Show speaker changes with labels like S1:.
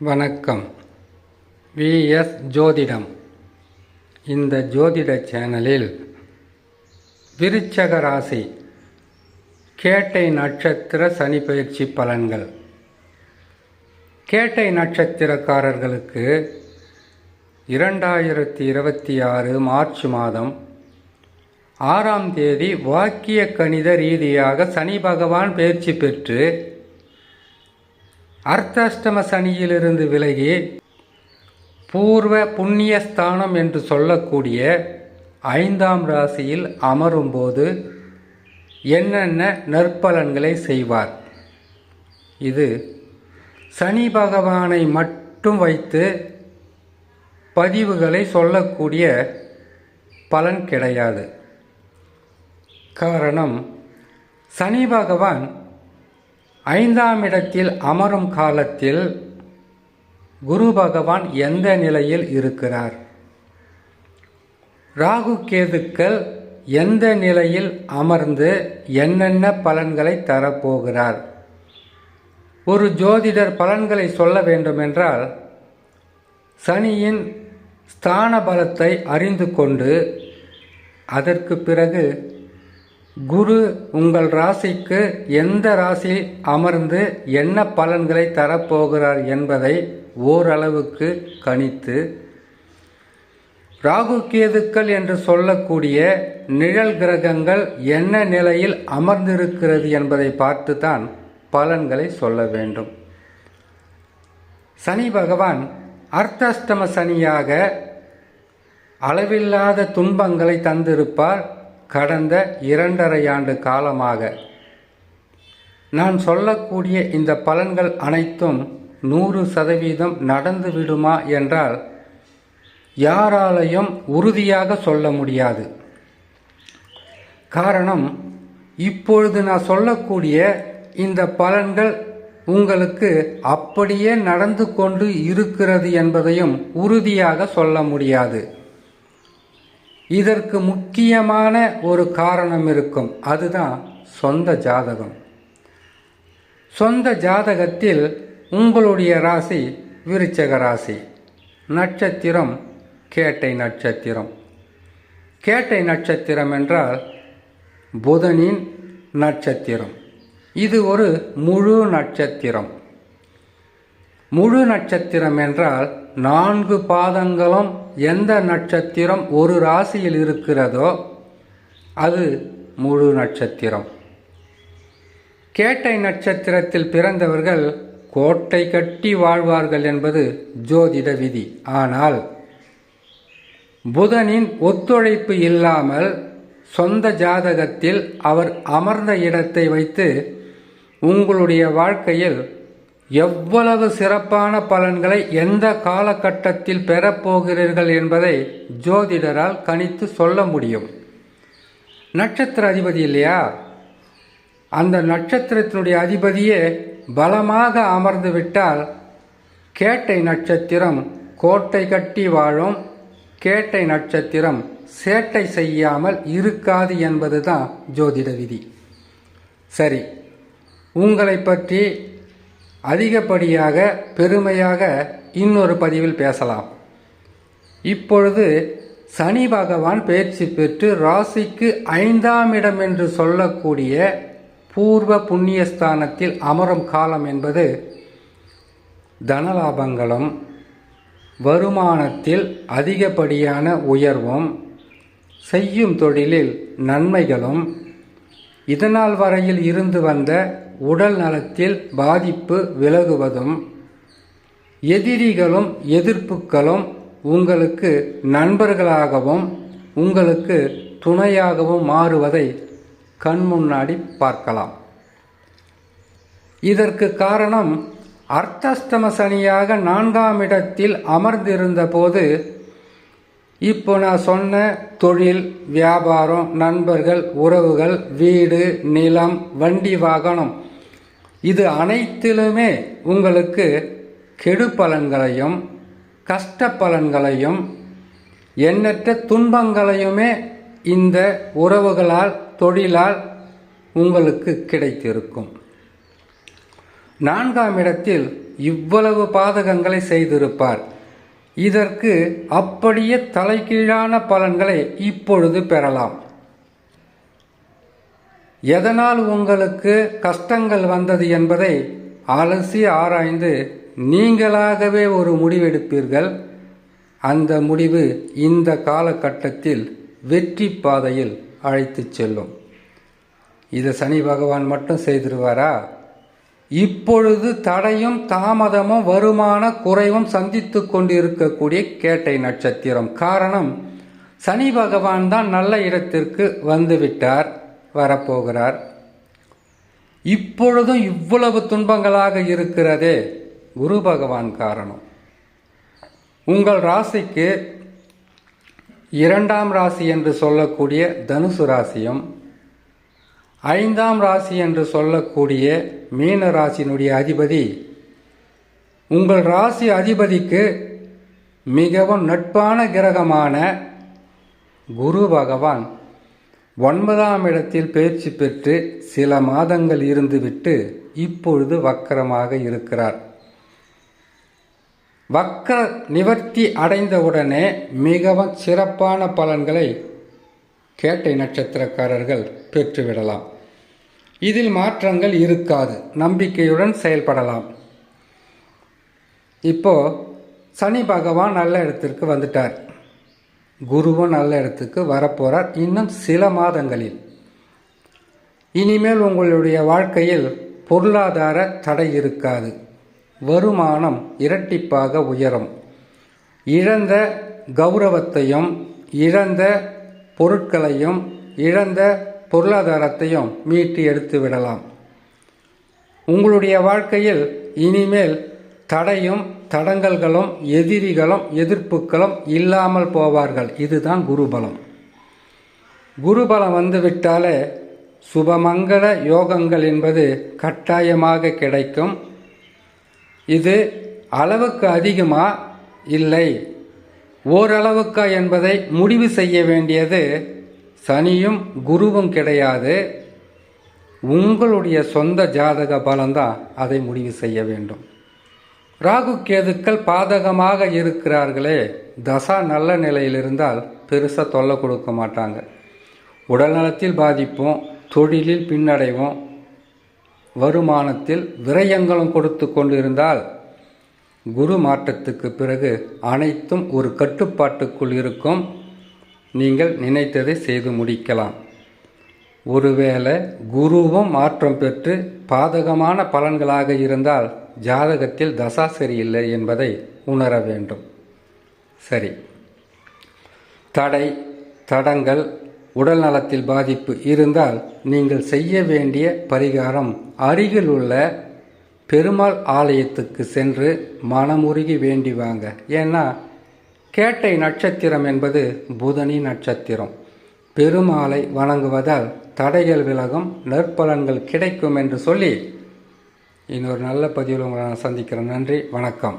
S1: வணக்கம். விஎஸ் ஜோதிடம். இந்த ஜோதிட சேனலில் விருச்சக ராசி கேட்டை நட்சத்திர சனி பயிற்சி பலன்கள். கேட்டை நட்சத்திரக்காரர்களுக்கு 2026 மார்ச் மாதம் 6ஆம் தேதி வாக்கிய கணித ரீதியாக சனி பகவான் பயிற்சி பெற்று அர்த்தாஷ்டம சனியிலிருந்து விலகி பூர்வ புண்ணியஸ்தானம் என்று சொல்லக்கூடிய 5ஆம் ராசியில் அமரும்போது என்னென்ன நற்பலன்களை செய்வார்? இது சனி பகவானை மட்டும் வைத்து பதிவுகளை சொல்லக்கூடிய பலன் கிடையாது. காரணம், சனி பகவான் 5ஆம் இடத்தில் அமரும் காலத்தில் குரு பகவான் எந்த நிலையில் இருக்கிறார்? ராகு கேதுக்கள் எந்த நிலையில் அமர்ந்து என்னென்ன பலன்களை தரப்போகிறார்? ஒரு ஜோதிடர் பலன்களை சொல்ல வேண்டுமென்றால் சனியின் ஸ்தான பலத்தை அறிந்து கொண்டு அதற்கு பிறகு குரு உங்கள் ராசிக்கு எந்த ராசியில் அமர்ந்து என்ன பலன்களை தரப்போகிறார் என்பதை ஓரளவுக்கு கணித்து, ராகு கேதுக்கள் என்று சொல்லக்கூடிய நிழல் கிரகங்கள் என்ன நிலையில் அமர்ந்திருக்கிறது என்பதை பார்த்துதான் பலன்களை சொல்ல வேண்டும். சனி பகவான் அர்த்தாஷ்டம சனியாக அளவில்லாத துன்பங்களை தந்திருப்பார். கடந்த 2.5 ஆண்டு காலமாக நான் சொல்லக்கூடிய இந்த பலன்கள் அனைத்தும் 100% நடந்து விடுமா என்றால் யாராலையும் உறுதியாக சொல்ல முடியாது. காரணம், இப்பொழுது நான் சொல்லக்கூடிய இந்த பலன்கள் உங்களுக்கு அப்படியே நடந்து கொண்டு இருக்கிறது என்பதையும் உறுதியாக சொல்ல முடியாது. இதற்கு முக்கியமான ஒரு காரணம் இருக்கும். அதுதான் சொந்த ஜாதகம். சொந்த ஜாதகத்தில் உங்களுடைய ராசி விருச்சக ராசி, நட்சத்திரம் கேட்டை நட்சத்திரம். கேட்டை நட்சத்திரம் என்றால் புதனின் நட்சத்திரம். இது ஒரு முழு நட்சத்திரம். முழு நட்சத்திரம் என்றால் 4 பாதங்களும் எந்த நட்சத்திரம் ஒரு ராசியில் இருக்கிறதோ அது முழு நட்சத்திரம். கேட்டை நட்சத்திரத்தில் பிறந்தவர்கள் கோட்டை கட்டி வாழ்வார்கள் என்பது ஜோதிட விதி. ஆனால் புதனின் ஒத்துழைப்பு இல்லாமல் சொந்த ஜாதகத்தில் அவர் அமர்ந்த இடத்தை வைத்து உங்களுடைய வாழ்க்கையில் எவ்வளவு சிறப்பான பலன்களை எந்த காலகட்டத்தில் பெறப்போகிறீர்கள் என்பதை ஜோதிடரால் கணித்து சொல்ல முடியும். நட்சத்திர அதிபதி இல்லையா, அந்த நட்சத்திரத்தினுடைய அதிபதியே பலமாக அமர்ந்து விட்டால் கேட்டை நட்சத்திரம் கோட்டை கட்டி வாழும். கேட்டை நட்சத்திரம் சேட்டை செய்யாமல் இருக்காது என்பதுதான் ஜோதிட விதி. சரி, உங்களை பற்றி அதிகப்படியாக பெருமையாக இன்னொரு பதிவில் பேசலாம். இப்பொழுது சனி பகவான் பயிற்சி பெற்று ராசிக்கு 5ஆம் இடம் என்று சொல்லக்கூடிய பூர்வ புண்ணியஸ்தானத்தில் அமரும் காலம் என்பது தனலாபங்களும் வருமானத்தில் அதிகப்படியான உயர்வும் செய்யும் தொழிலில் நன்மைகளும் இதனால் வரையில் இருந்து வந்த உடல் நலத்தில் பாதிப்பு விலகுவதும் எதிரிகளும் எதிர்ப்புகளும் உங்களுக்கு நண்பர்களாகவும் உங்களுக்கு துணையாகவும் மாறுவதை கண்முன்னாடி பார்க்கலாம். இதற்கு காரணம், அர்த்தாஷ்டம சனியாக 4ஆம் இடத்தில் அமர்ந்திருந்த போது இப்போ நான் சொன்ன தொழில், வியாபாரம், நண்பர்கள், உறவுகள், வீடு, நிலம், வண்டி, வாகனம் இது அனைத்திலுமே உங்களுக்கு கெடு பலன்களையும் கஷ்ட பலன்களையும் எண்ணற்ற துன்பங்களையுமே இந்த உறவுகளால் தொழிலால் உங்களுக்கு கிடைத்திருக்கும். 4ஆம் இடத்தில் இவ்வளவு பாதகங்களை செய்திருப்பார். இதற்கு அப்படியே தலைகீழான பலன்களை இப்பொழுது பெறலாம். எதனால் உங்களுக்கு கஷ்டங்கள் வந்தது என்பதை அலசி ஆராய்ந்து நீங்களாகவே ஒரு முடிவெடுப்பீர்கள். அந்த முடிவு இந்த காலகட்டத்தில் வெற்றி பாதையில் அழைத்து செல்லும். இதை சனி பகவான் மட்டும் செய்திருவாரா? இப்பொழுது தடையும் தாமதமும் வருமான குறைவும் சந்தித்து கொண்டிருக்கக்கூடிய கேட்டை நட்சத்திரம். காரணம், சனி பகவான் தான் நல்ல இடத்திற்கு வந்துவிட்டார், வரப்போகிறார். இப்பொழுதும் இவ்வளவு துன்பங்களாக இருக்கிறதே, குரு பகவான் காரணம். உங்கள் ராசிக்கு 2ஆம் ராசி என்று சொல்லக்கூடிய தனுசு ராசியும் 5ஆம் ராசி என்று சொல்லக்கூடிய மீன ராசியினுடைய அதிபதி, உங்கள் ராசி அதிபதிக்கு மிகவும் நட்பான கிரகமான குரு பகவான் 9ஆம் இடத்தில் பயிற்சி பெற்று சில மாதங்கள் இருந்துவிட்டு இப்பொழுது வக்கரமாக இருக்கிறார். வக்கர நிவர்த்தி அடைந்தவுடனே மிகவும் சிறப்பான பலன்களை கேட்டை நட்சத்திரக்காரர்கள் பெற்றுவிடலாம். இதில் மாற்றங்கள் இருக்காது, நம்பிக்கையுடன் செயல்படலாம். இப்போ சனி பகவான் நல்ல இடத்திற்கு வந்துட்டார், குருவும் நல்ல இடத்துக்கு வரப்போறார் இன்னும் சில மாதங்களில். இனிமேல் உங்களுடைய வாழ்க்கையில் பொருளாதார தடை இருக்காது. வருமானம் இரட்டிப்பாக உயரும். இழந்த கௌரவத்தையும் இழந்த பொருட்களையும் இழந்த பொருளாதாரத்தையும் மீட்டு எடுத்து விடலாம். உங்களுடைய வாழ்க்கையில் இனிமேல் தடையும் தடங்கல்களும் எதிரிகளும் எதிர்ப்புகளும் இல்லாமல் போவார்கள். இதுதான் குருபலம். குருபலம் வந்துவிட்டாலே சுபமங்கள யோகங்கள் என்பது கட்டாயமாக கிடைக்கும். இது அளவுக்கு அதிகமா இல்லை ஓரளவுக்கா என்பதை முடிவு செய்ய வேண்டியது சனியும் குருவும் கிடையாது. உங்களுடைய சொந்த ஜாதக பலன்தான் அதை முடிவு செய்ய வேண்டும். ராகு கேதுக்கள் பாதகமாக இருக்கிறார்களே, தசா நல்ல நிலையில் இருந்தால் பெருசாக தொல்லை கொடுக்க மாட்டாங்க. உடல் நலத்தில் பாதிப்பும், தொழிலில் பின்னடைவும், வருமானத்தில் விரயங்களும் கொடுத்து கொண்டிருந்தால் குரு மாற்றத்துக்கு பிறகு அனைத்தும் ஒரு கட்டுப்பாட்டுக்குள் இருக்கும். நீங்கள் நினைத்ததை செய்து முடிக்கலாம். ஒருவேளை குருவும் மாற்றம் பெற்று பாதகமான பலன்களாக இருந்தால் ஜாதகத்தில் தசா சரியில்லை என்பதை உணர வேண்டும். சரி, தடை தடங்கள் உடல் நலத்தில் பாதிப்பு இருந்தால் நீங்கள் செய்ய வேண்டிய பரிகாரம், அருகில் உள்ள பெருமாள் ஆலயத்துக்கு சென்று மனமுருகி வேண்டி வாங்க. ஏன்னா கேட்டை நட்சத்திரம் என்பது புதனி நட்சத்திரம். பெருமாளை வணங்குவதால் தடைகள் விலகும், நற்பலன்கள் கிடைக்கும் என்று சொல்லி இன்னொரு நல்ல பதிவில் உங்களை நான் சந்திக்கிறேன். நன்றி, வணக்கம்.